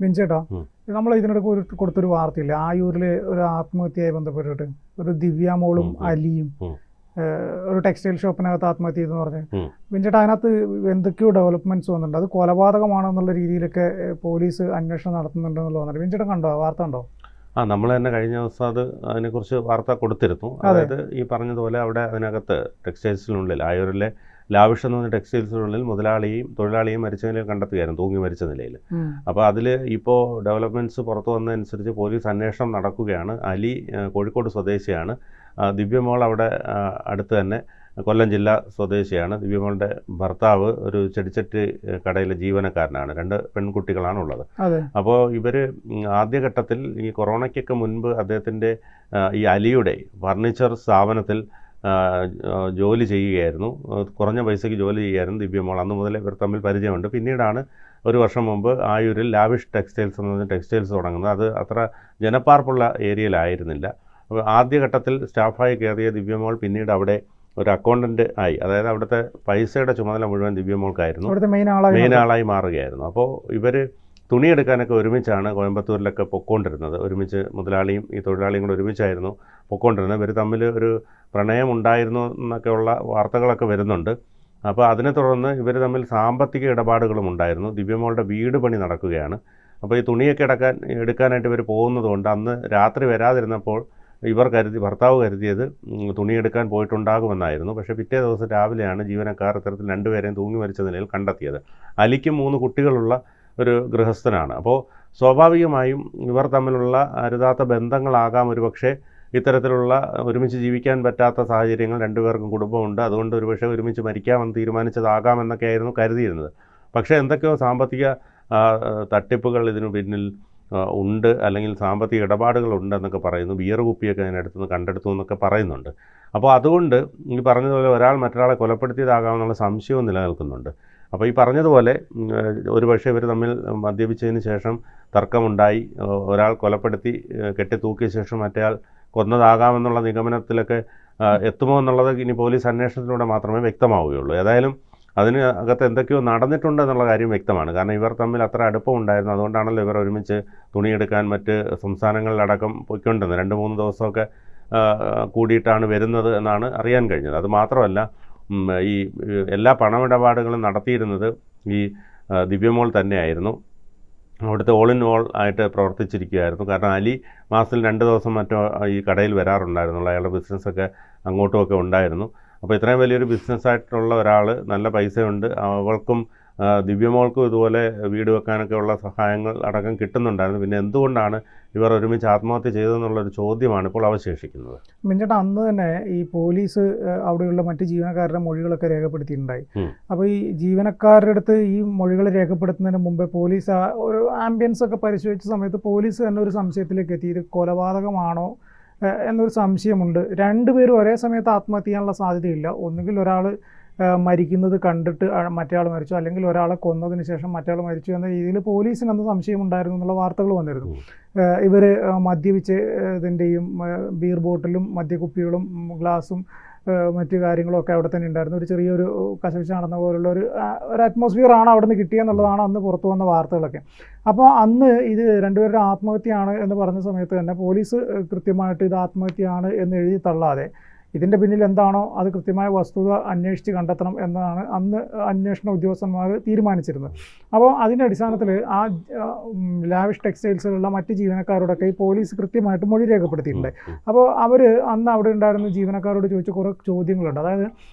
ബിൻചേട്ടാ, നമ്മൾ ഇതിനിടയ്ക്ക് കൊടുത്തൊരു വാർത്തയില്ല, ആയൂരിലെ ഒരു ആത്മഹത്യയായി ബന്ധപ്പെട്ടിട്ട് ഒരു ദിവ്യാമോളും അലിയും ഒരു ടെക്സ്റ്റൈൽ ഷോപ്പിനകത്ത് ആത്മഹത്യ ചെയ്തെന്ന് പറഞ്ഞ്. ബിൻചേട്ടാ, അതിനകത്ത് എന്തൊക്കെയോ ഡെവലപ്മെന്റ്സ് വന്നിട്ടുണ്ട്. അത് കൊലപാതകമാണെന്നുള്ള രീതിയിലൊക്കെ പോലീസ് അന്വേഷണം നടത്തുന്നുണ്ടെന്നുള്ള തോന്നുന്നുണ്ട്. ബിൻചേട്ടൻ കണ്ടോ, വാർത്ത കണ്ടോ? നമ്മൾ തന്നെ കഴിഞ്ഞ ദിവസം അതിനെക്കുറിച്ച് വാർത്ത കൊടുത്തിരുന്നു. അതായത് ഈ പറഞ്ഞതുപോലെ അവിടെ അതിനകത്ത് ടെക്സ്റ്റൈൽസിനുള്ളിൽ ആയൂരിലെ ലാവിഷ് എന്ന് പറഞ്ഞ ടെക്സ്റ്റൈൽസിനുള്ളിൽ മുതലാളിയും തൊഴിലാളിയും മരിച്ച നിലയിൽ കണ്ടെത്തുകയായിരുന്നു, തൂങ്ങി മരിച്ച നിലയിൽ. അപ്പോൾ അതിൽ ഇപ്പോൾ ഡെവലപ്മെൻറ്റ്സ് പുറത്തു വന്നതനുസരിച്ച് പോലീസ് അന്വേഷണം നടക്കുകയാണ്. അലി കോഴിക്കോട് സ്വദേശിയാണ്. ദിവ്യമോൾ അവിടെ അടുത്ത് തന്നെ കൊല്ലം ജില്ലാ സ്വദേശിയാണ്. ദിവ്യമോളുടെ ഭർത്താവ് ഒരു ചെടിച്ചട്ടി കടയിലെ ജീവനക്കാരനാണ്. 2 പെൺകുട്ടികളാണുള്ളത്. അപ്പോൾ ഇവർ ആദ്യഘട്ടത്തിൽ ഈ കൊറോണയ്ക്കൊക്കെ മുൻപ് അദ്ദേഹത്തിൻ്റെ ഈ അലിയുടെ ഫർണിച്ചർ സ്ഥാപനത്തിൽ ജോലി ചെയ്യുകയായിരുന്നു. കുറഞ്ഞ പൈസയ്ക്ക് ജോലി ചെയ്യുകയായിരുന്നു ദിവ്യമോൾ. അന്ന് മുതൽ ഇവർ തമ്മിൽ പരിചയമുണ്ട്. പിന്നീടാണ് ഒരു വർഷം മുമ്പ് ആയൂരിൽ ലാവിഷ് ടെക്സ്റ്റൈൽസ് എന്ന് പറഞ്ഞ ടെക്സ്റ്റൈൽസ് തുടങ്ങുന്നത്. അത് അത്ര ജനപ്പാർപ്പുള്ള ഏരിയയിലായിരുന്നില്ല. അപ്പോൾ ആദ്യഘട്ടത്തിൽ സ്റ്റാഫായി കയറിയ ദിവ്യമോൾ പിന്നീട് അവിടെ ഒരു അക്കൗണ്ടൻ്റ് ആയി. അതായത് അവിടുത്തെ പൈസയുടെ ചുമതല മുഴുവൻ ദിവ്യമോൾക്കായിരുന്നു. മെയിൻ ആളായി മാറുകയായിരുന്നു. അപ്പോൾ ഇവർ തുണിയെടുക്കാനൊക്കെ ഒരുമിച്ചാണ് കോയമ്പത്തൂരിലൊക്കെ പൊക്കോണ്ടിരുന്നത്. ഒരുമിച്ച് മുതലാളിയും ഈ തൊഴിലാളിയും കൂടെ ഒരുമിച്ചായിരുന്നു പൊക്കോണ്ടിരുന്നത്. ഇവർ തമ്മിൽ ഒരു പ്രണയം ഉണ്ടായിരുന്നു എന്നൊക്കെയുള്ള വാർത്തകളൊക്കെ വരുന്നുണ്ട്. അപ്പോൾ അതിനെ തുടർന്ന് ഇവർ തമ്മിൽ സാമ്പത്തിക ഇടപാടുകളും ഉണ്ടായിരുന്നു. ദിവ്യമോളുടെ വീട് പണി നടക്കുകയാണ്. അപ്പോൾ ഈ തുണിയൊക്കെ എടുക്കാനായിട്ട് ഇവർ പോകുന്നതുകൊണ്ട് അന്ന് രാത്രി വരാതിരുന്നപ്പോൾ ഭർത്താവ് കരുതിയത് തുണിയെടുക്കാൻ പോയിട്ടുണ്ടാകുമെന്നായിരുന്നു. പക്ഷേ പിറ്റേ ദിവസം രാവിലെയാണ് ജീവനക്കാർ ഇത്തരത്തിൽ 2 പേരെയും തൂങ്ങി മരിച്ച നിലയിൽ കണ്ടെത്തിയത്. അലിക്ക് 3 കുട്ടികളുള്ള ഒരു ഗൃഹസ്ഥനാണ്. അപ്പോൾ സ്വാഭാവികമായും ഇവർ തമ്മിലുള്ള അരുതാത്ത ബന്ധങ്ങളാകാം ഒരുപക്ഷെ ഇത്തരത്തിലുള്ള ഒരുമിച്ച് ജീവിക്കാൻ പറ്റാത്ത സാഹചര്യങ്ങൾ. 2 പേർക്കും കുടുംബമുണ്ട്. അതുകൊണ്ട് ഒരുപക്ഷെ ഒരുമിച്ച് മരിക്കാമെന്ന് തീരുമാനിച്ചതാകാമെന്നൊക്കെയായിരുന്നു കരുതിയിരുന്നത്. പക്ഷേ എന്തൊക്കെയോ സാമ്പത്തിക തട്ടിപ്പുകൾ ഇതിനു പിന്നിൽ ഉണ്ട്, അല്ലെങ്കിൽ സാമ്പത്തിക ഇടപാടുകളുണ്ടെന്നൊക്കെ പറയുന്നു. ബിയർ കുപ്പിയൊക്കെ അതിനടുത്തുനിന്ന് കണ്ടെടുത്തു എന്നൊക്കെ പറയുന്നുണ്ട്. അപ്പോൾ അതുകൊണ്ട് ഈ പറഞ്ഞതുപോലെ ഒരാൾ മറ്റൊരാളെ കൊലപ്പെടുത്തിയതാകാമെന്നുള്ള സംശയവും നിലനിൽക്കുന്നുണ്ട്. അപ്പോൾ ഈ പറഞ്ഞതുപോലെ ഒരുപക്ഷെ ഇവർ തമ്മിൽ മദ്യപിച്ചതിന് ശേഷം തർക്കമുണ്ടായി, ഒരാൾ കൊലപ്പെടുത്തി കെട്ടിത്തൂക്കിയ ശേഷം മറ്റേയാൾ കൊന്നതാകാമെന്നുള്ള നിഗമനത്തിലൊക്കെ എത്തുമോ എന്നുള്ളത് ഇനി പോലീസ് അന്വേഷണത്തിലൂടെ മാത്രമേ വ്യക്തമാവുകയുള്ളൂ. ഏതായാലും അതിന് അകത്ത് എന്തൊക്കെയോ നടന്നിട്ടുണ്ട് എന്നുള്ള കാര്യം വ്യക്തമാണ്. കാരണം ഇവർ തമ്മിൽ അത്ര അടുപ്പമുണ്ടായിരുന്നു. അതുകൊണ്ടാണല്ലോ ഇവർ ഒരുമിച്ച് തുണിയെടുക്കാൻ മറ്റ് സംസ്ഥാനങ്ങളിലടക്കം പോയിക്കൊണ്ടിരുന്നത്. 2-3 ദിവസമൊക്കെ കൂടിയിട്ടാണ് വരുന്നത് എന്നാണ് അറിയാൻ കഴിഞ്ഞത്. അതുമാത്രമല്ല, ഈ എല്ലാ പണമിടപാടുകളും നടത്തിയിരുന്നത് ഈ ദിവ്യമോൾ തന്നെയായിരുന്നു. അവിടുത്തെ ഓൾ ഇൻ ഓൾ ആയിട്ട് പ്രവർത്തിച്ചിരിക്കുകയായിരുന്നു. കാരണം അലി മാസത്തിൽ 2 ദിവസം മറ്റോ ഈ കടയിൽ വരാറുണ്ടായിരുന്നുള്ളൂ. അയാളുടെ ബിസിനസ്സൊക്കെ അങ്ങോട്ടുമൊക്കെ ഉണ്ടായിരുന്നു. അപ്പോൾ ഇത്രയും വലിയൊരു ബിസിനസ്സായിട്ടുള്ള ഒരാൾ, നല്ല പൈസയുണ്ട്, അവൾക്കും ദിവ്യമോൾക്കും ഇതുപോലെ വീട് വെക്കാനൊക്കെ ഉള്ള സഹായങ്ങൾ അടക്കം കിട്ടുന്നുണ്ടായിരുന്നു. പിന്നെ എന്തുകൊണ്ടാണ് ഇവർ ഒരുമിച്ച് ആത്മഹത്യ ചെയ്തതെന്നുള്ളൊരു ചോദ്യമാണ് ഇപ്പോൾ അവശേഷിക്കുന്നത്. മിഞ്ചേട്ടാ, അന്ന് തന്നെ ഈ പോലീസ് അവിടെയുള്ള മറ്റ് ജീവനക്കാരുടെ മൊഴികളൊക്കെ രേഖപ്പെടുത്തിയിട്ടുണ്ടായി. അപ്പോൾ ഈ ജീവനക്കാരുടെ അടുത്ത് ഈ മൊഴികൾ രേഖപ്പെടുത്തുന്നതിന് മുമ്പേ പോലീസ് ഒരു ആംബിയൻസ് ഒക്കെ പരിശോധിച്ച സമയത്ത് പോലീസ് തന്നെ ഒരു സംശയത്തിലേക്ക് എത്തി, ഇത് കൊലപാതകമാണോ എന്നൊരു സംശയമുണ്ട്. 2 പേരും ഒരേ സമയത്ത് ആത്മഹത്യ ചെയ്യാനുള്ള സാധ്യതയില്ല. ഒന്നുകിൽ ഒരാൾ മരിക്കുന്നത് കണ്ടിട്ട് മറ്റേയാൾ മരിച്ചു, അല്ലെങ്കിൽ ഒരാളെ കൊന്നതിന് ശേഷം മറ്റേയാൾ മരിച്ചു എന്ന രീതിയിൽ പോലീസിന് അന്ന് സംശയമുണ്ടായിരുന്നു എന്നുള്ള വാർത്തകൾ വന്നിരുന്നു. ഇവർ മദ്യപിച്ച് ഇതിൻ്റെയും ബീർ ബോട്ടിലും മദ്യക്കുപ്പികളും ഗ്ലാസും മറ്റു കാര്യങ്ങളൊക്കെ അവിടെ തന്നെ ഉണ്ടായിരുന്നു. ഒരു ചെറിയൊരു കശപിശ നടന്ന പോലുള്ള ഒരു അറ്റ്മോസ്ഫിയർ ആണ് അവിടെ നിന്ന് കിട്ടിയെന്നുള്ളതാണ് അന്ന് പുറത്തു വന്ന വാർത്തകളൊക്കെ. അപ്പോൾ അന്ന് ഇത് 2 പേരുടെ ആത്മഹത്യയാണ് എന്ന് പറഞ്ഞ സമയത്ത് തന്നെ പോലീസ് കൃത്യമായിട്ട് ഇത് ആത്മഹത്യയാണ് എന്ന് എഴുതി തള്ളാതെ ഇതിൻ്റെ പിന്നിൽ എന്താണോ അത് കൃത്യമായ വസ്തുത അന്വേഷിച്ച് കണ്ടെത്തണം എന്നതാണ് അന്ന് അന്വേഷണ ഉദ്യോഗസ്ഥന്മാർ തീരുമാനിച്ചിരുന്നത്. അപ്പോൾ അതിൻ്റെ അടിസ്ഥാനത്തിൽ ആ ലാവിഷ് ടെക്സ്റ്റൈൽസിലുള്ള മറ്റ് ജീവനക്കാരോടൊക്കെ ഈ പോലീസ് കൃത്യമായിട്ട് മൊഴി രേഖപ്പെടുത്തിയിട്ടുണ്ട്. അപ്പോൾ അവർ അന്ന് അവിടെ ഉണ്ടായിരുന്ന ജീവനക്കാരോട് ചോദിച്ച കുറേ ചോദ്യങ്ങളുണ്ട്. അതായത്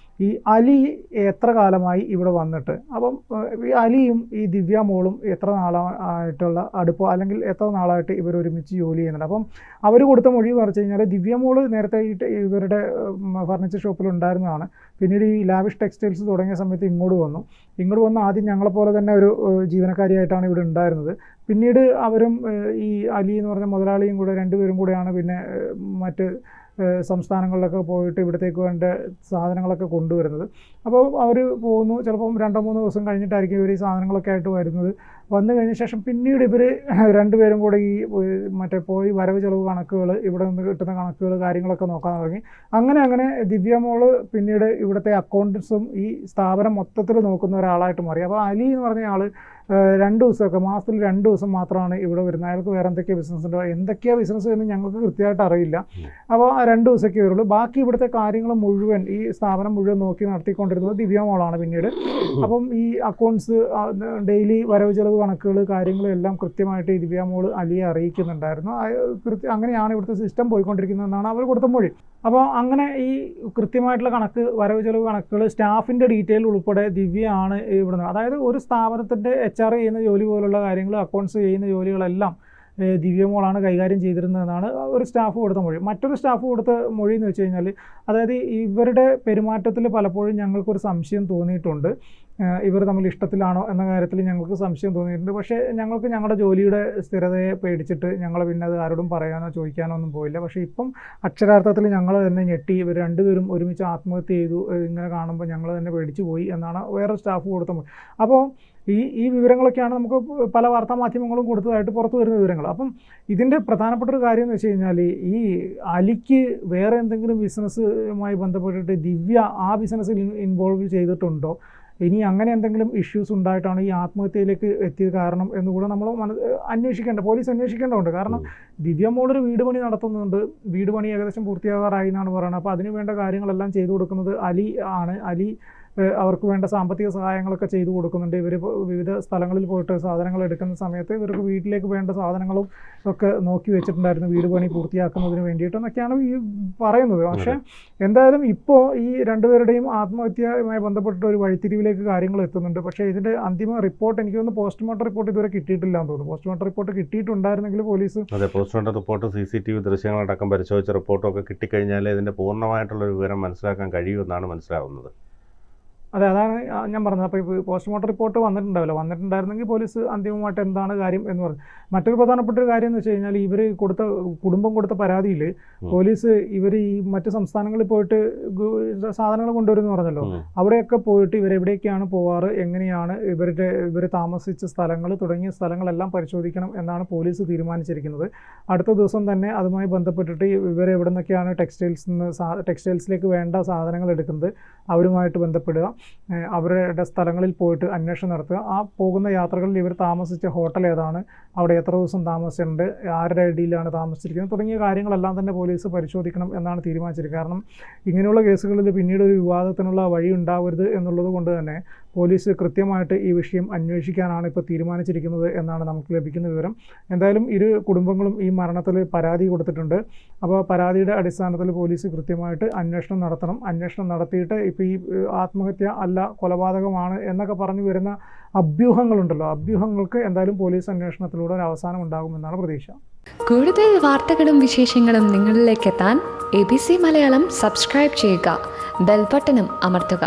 ഈ അലി എത്ര കാലമായി ഇവിടെ വന്നിട്ട്, അപ്പം ഈ അലിയും ഈ ദിവ്യമോളും എത്ര നാളായിട്ടുള്ള അടുപ്പോ, അല്ലെങ്കിൽ എത്ര നാളായിട്ട് ഇവർ ഒരുമിച്ച് ജോലി ചെയ്യുന്നുണ്ട്. അപ്പം അവർ കൊടുത്ത മൊഴി പറഞ്ഞു കഴിഞ്ഞാൽ ദിവ്യമോൾ നേരത്തെ ഇവരുടെ ഫർണിച്ചർ ഷോപ്പിൽ ഉണ്ടായിരുന്നതാണ്. പിന്നീട് ഈ ലാവിഷ് ടെക്സ്റ്റൈൽസ് തുടങ്ങിയ സമയത്ത് ഇങ്ങോട്ട് വന്ന് ആദ്യം ഞങ്ങളെപ്പോലെ തന്നെ ഒരു ജീവനക്കാരിയായിട്ടാണ് ഇവിടെ ഉണ്ടായിരുന്നത്. പിന്നീട് അവരും ഈ അലി എന്ന് പറഞ്ഞ മുതലാളിയും കൂടെ 2 പേരും കൂടെയാണ് പിന്നെ മറ്റ് സംസ്ഥാനങ്ങളിലൊക്കെ പോയിട്ട് ഇവിടത്തേക്ക് വേണ്ട സാധനങ്ങളൊക്കെ കൊണ്ടുവരുന്നത്. അപ്പോൾ അവർ പോകുന്നു, ചിലപ്പം 2-3 ദിവസം കഴിഞ്ഞിട്ടായിരിക്കും ഇവർ ഈ സാധനങ്ങളൊക്കെ ആയിട്ട് വരുന്നത്. വന്നു കഴിഞ്ഞ ശേഷം പിന്നീട് ഇവർ 2 പേരും കൂടെ ഈ പോയി വരവ് ചെലവ് കണക്കുകൾ, ഇവിടെ നിന്ന് കിട്ടുന്ന കണക്കുകൾ, കാര്യങ്ങളൊക്കെ നോക്കാൻ തുടങ്ങി. അങ്ങനെ ദിവ്യമോൾ പിന്നീട് ഇവിടുത്തെ അക്കൗണ്ടൻസും ഈ സ്ഥാപനം മൊത്തത്തിൽ നോക്കുന്ന ഒരാളായിട്ട് മാറി. അപ്പോൾ അലി എന്ന് പറഞ്ഞ ആൾ 2 ദിവസമൊക്കെ മാസത്തിൽ 2 ദിവസം മാത്രമാണ് ഇവിടെ വരുന്നത്. അയാൾക്ക് വേറെ എന്തൊക്കെയാണ് ബിസിനസ് ഉണ്ടോ, എന്തൊക്കെയാണ് ബിസിനസ് എന്ന് ഞങ്ങൾക്ക് കൃത്യമായിട്ട് അറിയില്ല. അപ്പോൾ 2 ദിവസമൊക്കെ വരുള്ളൂ. ബാക്കി ഇവിടുത്തെ കാര്യങ്ങൾ മുഴുവൻ ഈ സ്ഥാപനം മുഴുവൻ നോക്കി നടത്തിക്കൊണ്ടിരുന്നത് ദിവ്യ മോളാണ് പിന്നീട്. അപ്പം ഈ അക്കൗണ്ട്സ്, ഡെയിലി വരവ് ചെലവ് കണക്കുകൾ, കാര്യങ്ങളും എല്ലാം കൃത്യമായിട്ട് ഈ ദിവ്യ മോൾ അലിയെ അറിയിക്കുന്നുണ്ടായിരുന്നു. അങ്ങനെയാണ് ഇവിടുത്തെ സിസ്റ്റം പോയിക്കൊണ്ടിരിക്കുന്നതെന്നാണ് അവർ കൊടുത്ത മൊഴി. അപ്പോൾ അങ്ങനെ ഈ കൃത്യമായിട്ടുള്ള കണക്ക്, വരവ് ചെലവ് കണക്കുകൾ, സ്റ്റാഫിൻ്റെ ഡീറ്റെയിൽ ഉൾപ്പെടെ ദിവ്യയാണ് ഇവിടുന്ന്. അതായത് ഒരു സ്ഥാപനത്തിൻ്റെ HR ചെയ്യുന്ന ജോലി പോലുള്ള കാര്യങ്ങൾ, അക്കൗണ്ട്സ് ചെയ്യുന്ന ജോലികളെല്ലാം ദിവ്യ മോളാണ് കൈകാര്യം ചെയ്തിരുന്നതെന്നാണ് ഒരു സ്റ്റാഫ് കൊടുത്ത മൊഴി. മറ്റൊരു സ്റ്റാഫ് കൊടുത്ത മൊഴി എന്ന് വെച്ച് കഴിഞ്ഞാൽ, അതായത് ഇവരുടെ പെരുമാറ്റത്തിൽ പലപ്പോഴും ഞങ്ങൾക്കൊരു സംശയം തോന്നിയിട്ടുണ്ട്. ഇവർ തമ്മിൽ ഇഷ്ടത്തിലാണോ എന്ന കാര്യത്തിൽ ഞങ്ങൾക്ക് സംശയം തോന്നിയിട്ടുണ്ട്. പക്ഷേ ഞങ്ങൾക്ക് ഞങ്ങളുടെ ജോലിയുടെ സ്ഥിരതയെ പേടിച്ചിട്ട് ഞങ്ങൾ പിന്നെ അത് ആരോടും പറയാനോ ചോദിക്കാനോ ഒന്നും പോയില്ല. പക്ഷേ ഇപ്പം അക്ഷരാർത്ഥത്തിൽ ഞങ്ങൾ തന്നെ ഞെട്ടി. ഇവർ രണ്ടുപേരും ഒരുമിച്ച് ആത്മഹത്യ ചെയ്തു, ഇങ്ങനെ കാണുമ്പോൾ ഞങ്ങൾ തന്നെ പേടിച്ചു പോയി എന്നാണ് വേറെ സ്റ്റാഫ് കൊടുത്ത മൊഴി. അപ്പോൾ ഈ വിവരങ്ങളൊക്കെയാണ് നമുക്ക് പല വാർത്താ മാധ്യമങ്ങളും കൊടുത്തതായിട്ട് പുറത്തു വരുന്ന വിവരങ്ങൾ. അപ്പം ഇതിൻ്റെ പ്രധാനപ്പെട്ട ഒരു കാര്യം എന്ന് വെച്ച് കഴിഞ്ഞാൽ, ഈ അലിക്ക് വേറെ എന്തെങ്കിലും ബിസിനസ്സുമായി ബന്ധപ്പെട്ടിട്ട് ദിവ്യ ആ ബിസിനസ്സിൽ ഇൻവോൾവ് ചെയ്തിട്ടുണ്ടോ, ഇനി അങ്ങനെ എന്തെങ്കിലും ഇഷ്യൂസ് ഉണ്ടായിട്ടാണ് ഈ ആത്മഹത്യയിലേക്ക് എത്തിയത് കാരണം എന്നുകൂടെ നമ്മൾ പോലീസ് അന്വേഷിക്കേണ്ടതുണ്ട്. കാരണം ദിവ്യ മോളൊരു വീട് പണി നടത്തുന്നുണ്ട്. വീട് പണി ഏകദേശം പൂർത്തിയാകാറായി എന്നാണ് പറയുന്നത്. അപ്പോൾ അതിന് വേണ്ട കാര്യങ്ങളെല്ലാം ചെയ്തു കൊടുക്കുന്നത് അലി ആണ്. അലി അവർക്ക് വേണ്ട സാമ്പത്തിക സഹായങ്ങളൊക്കെ ചെയ്തു കൊടുക്കുന്നുണ്ട്. ഇവർ വിവിധ സ്ഥലങ്ങളിൽ പോയിട്ട് സാധനങ്ങൾ എടുക്കുന്ന സമയത്ത് ഇവർക്ക് വീട്ടിലേക്ക് വേണ്ട സാധനങ്ങളും ഒക്കെ നോക്കി വെച്ചിട്ടുണ്ടായിരുന്നു, വീട് പണി പൂർത്തിയാക്കുന്നതിന് വേണ്ടിയിട്ടെന്നൊക്കെയാണ് ഈ പറയുന്നത്. പക്ഷേ എന്തായാലും ഇപ്പോൾ ഈ രണ്ടുപേരുടെയും ആത്മഹത്യയുമായി ബന്ധപ്പെട്ടിട്ട് ഒരു വഴിത്തിരിവിലേക്ക് കാര്യങ്ങൾ എത്തുന്നുണ്ട്. പക്ഷേ ഇതിൻ്റെ അന്തിമ റിപ്പോർട്ട്, എനിക്ക് തോന്നുന്നു പോസ്റ്റ്മോർട്ടം റിപ്പോർട്ട് ഇതുവരെ കിട്ടിയിട്ടില്ല എന്ന് തോന്നുന്നു. പോസ്റ്റ്മോർട്ടം റിപ്പോർട്ട് കിട്ടിയിട്ടുണ്ടായിരുന്നെങ്കിൽ പോലീസ്, അതെ, പോസ്റ്റ്മോർട്ടം റിപ്പോർട്ട്, CCTV ദൃശ്യങ്ങളടക്കം പരിശോധിച്ച റിപ്പോർട്ടൊക്കെ കിട്ടിക്കഴിഞ്ഞാൽ ഇതിൻ്റെ പൂർണ്ണമായിട്ടുള്ളൊരു വിവരം മനസ്സിലാക്കാൻ കഴിയുമെന്നാണ് മനസ്സിലാവുന്നത്. അതെ, അതാണ് ഞാൻ പറഞ്ഞത്. അപ്പോൾ ഈ പോസ്റ്റ്മോർട്ടം റിപ്പോർട്ട് വന്നിട്ടുണ്ടായിരുന്നെങ്കിൽ പോലീസ് അന്തിമമായിട്ട് എന്താണ് കാര്യം എന്ന് പറഞ്ഞു. മറ്റൊരു പ്രധാനപ്പെട്ട ഒരു കാര്യം എന്ന് വെച്ച് കഴിഞ്ഞാൽ, ഇവർ കുടുംബം കൊടുത്ത പരാതിയിൽ പോലീസ് ഇവർ ഈ മറ്റ് സംസ്ഥാനങ്ങളിൽ പോയിട്ട് സാധനങ്ങൾ കൊണ്ടുവരുമെന്ന് പറഞ്ഞല്ലോ, അവിടെയൊക്കെ പോയിട്ട് ഇവരെവിടേക്കാണ് പോവാറ്, എങ്ങനെയാണ് ഇവർ താമസിച്ച സ്ഥലങ്ങൾ തുടങ്ങിയ സ്ഥലങ്ങളെല്ലാം പരിശോധിക്കണം എന്നാണ് പോലീസ് തീരുമാനിച്ചിരിക്കുന്നത്. അടുത്ത ദിവസം തന്നെ അതുമായി ബന്ധപ്പെട്ടിട്ട് ഇവരെവിടെ നിന്നൊക്കെയാണ് ടെക്സ്റ്റൈൽസിലേക്ക് വേണ്ട സാധനങ്ങൾ എടുക്കുന്നത് അവരുമായിട്ട് ബന്ധപ്പെടുക, അവരുടെ സ്ഥലങ്ങളിൽ പോയിട്ട് അന്വേഷണം നടത്തുക, ആ പോകുന്ന യാത്രകളിൽ ഇവർ താമസിച്ച ഹോട്ടൽ ഏതാണ്, അവിടെ എത്ര ദിവസം താമസിച്ചിട്ടുണ്ട്, ആരുടെ ഐഡിയിലാണ് താമസിച്ചിരിക്കുന്നത് തുടങ്ങിയ കാര്യങ്ങളെല്ലാം തന്നെ പോലീസ് പരിശോധിക്കണം എന്നാണ് തീരുമാനിച്ചിരിക്കുന്നത്. കാരണം ഇങ്ങനെയുള്ള കേസുകളിൽ പിന്നീട് ഒരു വിവാദത്തിനുള്ള വഴി ഉണ്ടാവരുത് എന്നുള്ളത് കൊണ്ട് തന്നെ പോലീസ് കൃത്യമായിട്ട് ഈ വിഷയം അന്വേഷിക്കാനാണ് ഇപ്പോൾ തീരുമാനിച്ചിരിക്കുന്നത് എന്നാണ് നമുക്ക് ലഭിക്കുന്ന വിവരം. എന്തായാലും ഇരു കുടുംബങ്ങളും ഈ മരണത്തിൽ പരാതി കൊടുത്തിട്ടുണ്ട്. അപ്പോൾ പരാതിയുടെ അടിസ്ഥാനത്തിൽ പോലീസ് കൃത്യമായിട്ട് അന്വേഷണം നടത്തണം. അന്വേഷണം നടത്തിയിട്ട് ഇപ്പോൾ ഈ ആത്മഹത്യ അല്ല കൊലപാതകമാണ് എന്നൊക്കെ പറഞ്ഞു വരുന്ന അഭ്യൂഹങ്ങളുണ്ടല്ലോ, അഭ്യൂഹങ്ങൾക്ക് എന്തായാലും പോലീസ് അന്വേഷണത്തിലൂടെ ഒരു അവസാനം ഉണ്ടാകുമെന്നാണ് പ്രതീക്ഷ. കൂടുതൽ വാർത്തകളും വിശേഷങ്ങളും നിങ്ങളിലേക്ക് എത്താൻ ABC മലയാളം സബ്സ്ക്രൈബ് ചെയ്യുക, ബെൽ ബട്ടണും അമർത്തുക.